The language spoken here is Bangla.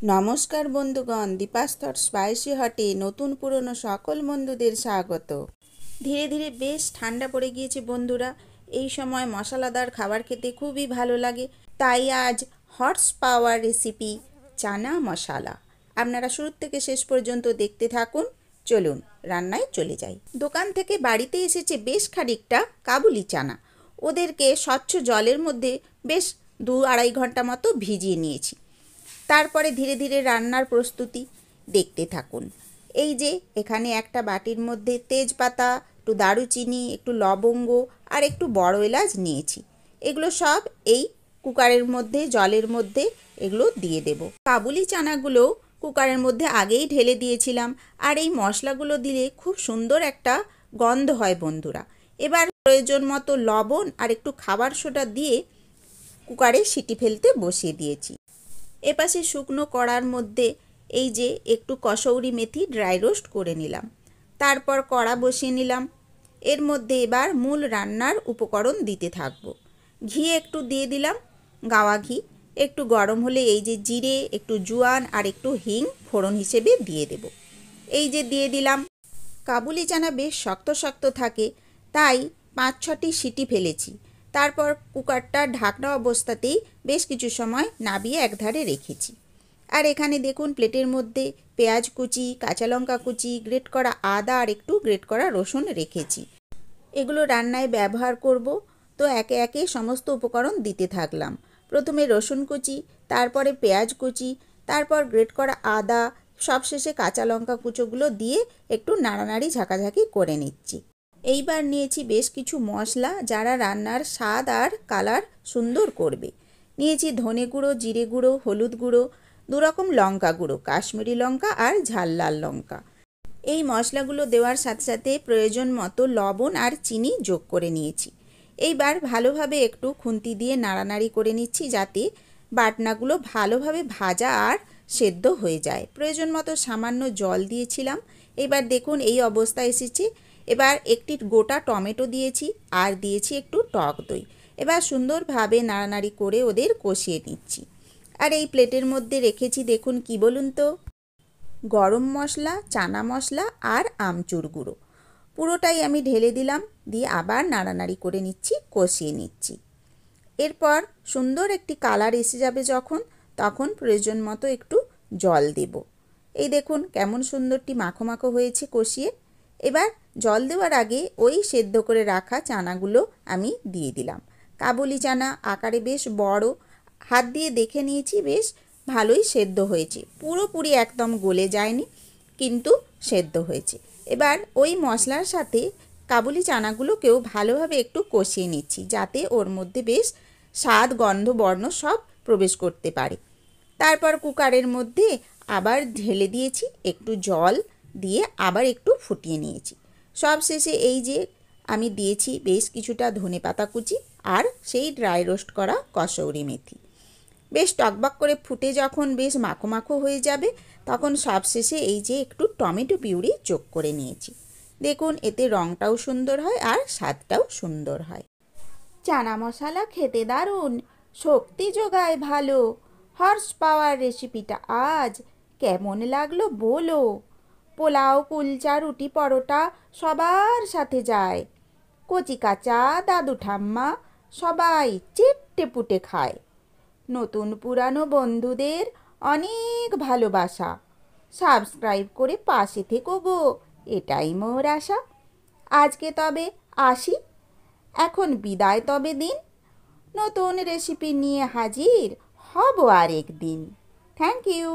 নমস্কার বন্ধুগণ, দীপাস্তর স্পাইসি হটে নতুন পুরনো সকল বন্ধুদের স্বাগত। ধীরে ধীরে বেশ ঠান্ডা পড়ে গিয়েছে বন্ধুরা। এই সময় মশলাদার খাবার খেতে খুবই ভালো লাগে। তাই আজ horse power recipe chana masala. আপনারা শুরু থেকে শেষ পর্যন্ত দেখতে থাকুন। চলুন রান্নায় চলে যাই। দোকান থেকে বাড়িতে এসেছে বেশ খানিকটা কাবুলি চানা। ওদেরকে স্বচ্ছ জলের মধ্যে বেশ 2-2.5 ঘন্টা মতো ভিজিয়ে নিয়েছি। তারপরে ধীরে ধীরে রান্নার প্রস্তুতি দেখতে থাকুন। এই যে এখানে একটা বাটির মধ্যে তেজপাতা, একটু দারুচিনি, একটু লবঙ্গ আর একটু বড় এলাচ নিয়েছি। এগুলো সব এই কুকারের মধ্যে জলের মধ্যে এগুলো দিয়ে দেব। কাবুলি চানাগুলো কুকারের মধ্যে আগেই ঢেলে দিয়েছিলাম। আর এই মশলাগুলো দিলে খুব সুন্দর একটা গন্ধ হয় বন্ধুরা। এবার প্রয়োজন মতো লবণ আর একটু খাবার সোডা দিয়ে কুকারে সিটি ফেলতে বসিয়ে দিয়েছি। এপাশে শুকনো কড়ার মধ্যে এই যে একটু কসৌরি মেথি ড্রাই রোস্ট করে নিলাম। তারপর কড়া বসিয়ে নিলাম। এর মধ্যে এবার মূল রান্নার উপকরণ দিতে থাকবো। ঘি একটু দিয়ে দিলাম, গাওয়া ঘি। একটু গরম হলে এই যে জিরে, একটু জোয়ান আর একটু হিং ফোড়ন হিসেবে দিয়ে দেব। এই যে দিয়ে দিলাম। কাবুলি চানা বেশ শক্ত শক্ত থাকে, তাই 5-6টি সিটি ফেলেছি। তারপর কুকারটা ঢাকনা অবস্থাতেই বেশ কিছু সময় নাবিয়ে একধারে রেখেছি। আর এখানে দেখুন প্লেটের মধ্যে পেঁয়াজ কুচি, কাঁচা লঙ্কা কুচি, গ্রেট করা আদা আর একটু গ্রেট করা রসুন রেখেছি। এগুলো রান্নায় ব্যবহার করব, তো একে একে সমস্ত উপকরণ দিতে থাকলাম। প্রথমে রসুন কুচি, তারপরে পেঁয়াজ কুচি, তারপর গ্রেট করা আদা, সবশেষে কাঁচা লঙ্কা কুচোগুলো দিয়ে একটু নাড়ানাড়ি ঝাঁকাঝাঁকি করে নিচ্ছি। এইবার নিয়েছি বেশ কিছু মশলা যারা রান্নার স্বাদ আর কালার সুন্দর করবে। নিয়েছি ধনে গুঁড়ো, জিরে গুঁড়ো, হলুদ গুঁড়ো, 2 রকম লঙ্কা গুঁড়ো, কাশ্মীরি লঙ্কা আর ঝাল লাল লঙ্কা। এই মশলাগুলো দেওয়ার সাথে সাথে প্রয়োজন মতো লবণ আর চিনি যোগ করে নিয়েছি। এইবার ভালোভাবে একটু খুন্তি দিয়ে নাড়ানাড়ি করে নিচ্ছি যাতে বাটনাগুলো ভালোভাবে ভাজা আর সেদ্ধ হয়ে যায়। প্রয়োজন মতো সামান্য জল দিয়েছিলাম। এবার দেখুন এই অবস্থা এসেছে। এবার একটি গোটা টমেটো দিয়েছি আর দিয়েছি একটু টক দই। এবার সুন্দরভাবে নাড়ানাড়ি করে ওদের কষিয়ে নিচ্ছি। আর এই প্লেটের মধ্যে রেখেছি দেখুন কি বলুন তো, গরম মশলা, চানা মশলা আর আমচুর গুঁড়ো। পুরোটাই আমি ঢেলে দিলাম, দিয়ে আবার নাড়ানাড়ি করে নিচ্ছি, কষিয়ে নিচ্ছি। এরপর সুন্দর একটি কালার এসে যাবে যখন, তখন প্রয়োজন মতো একটু জল দেব। এই দেখুন কেমন সুন্দরটি মাখো মাখো হয়েছে কষিয়ে। এবার জল দেওয়ার আগে ওই সেদ্ধ করে রাখা চানাগুলো আমি দিয়ে দিলাম। কাবুলি চানা আকারে বেশ বড়, হাত দিয়ে দেখে নিয়েছি বেশ ভালোই সেদ্ধ হয়েছে। পুরোপুরি একদম গলে যায়নি, কিন্তু সেদ্ধ হয়েছে। এবার ওই মশলার সাথে কাবুলি চানাগুলোকেও ভালোভাবে একটু কষিয়ে নিচ্ছি যাতে ওর মধ্যে বেশ স্বাদ, গন্ধ, বর্ণ সব প্রবেশ করতে পারে। তারপর কুকারের মধ্যে আবার ঢেলে দিয়েছি, একটু জল দিয়ে আবার একটু ফুটিয়ে নিয়েছি। সব শেষে এই যে আমি দিয়েছি বেশ কিছুটা ধনেপাতা কুচি আর সেই ড্রাই রোস্ট করা কসৌরি মেথি। বেশ টকবক করে ফুটে যখন বেশ মাখো মাখো হয়ে যাবে, তখন সবশেষে এই যে একটু টমেটো পিউরি যোগ করে নিয়েছি। দেখুন এতে রঙটাও সুন্দর হয় আর স্বাদটাও সুন্দর হয়। চানা মশলা খেতে দারুণ, শক্তি যোগায় ভালো। হর্স পাওয়ার রেসিপিটা আজ কেমন লাগলো বলো। পোলাও, কুলচা, রুটি, পরোটা সবার সাথে যায়। কচি কাঁচা দাদু ঠাম্মা সবাই চেটে পুটে খায়। নতুন পুরানো বন্ধুদের অনেক ভালোবাসা। সাবস্ক্রাইব করে পাশে থেকো গো, এটাই মোর আশা। আজকে তবে আসি, এখন বিদায় তবে দিন। নতুন রেসিপি নিয়ে হাজির হব আরেক দিন। Thank you.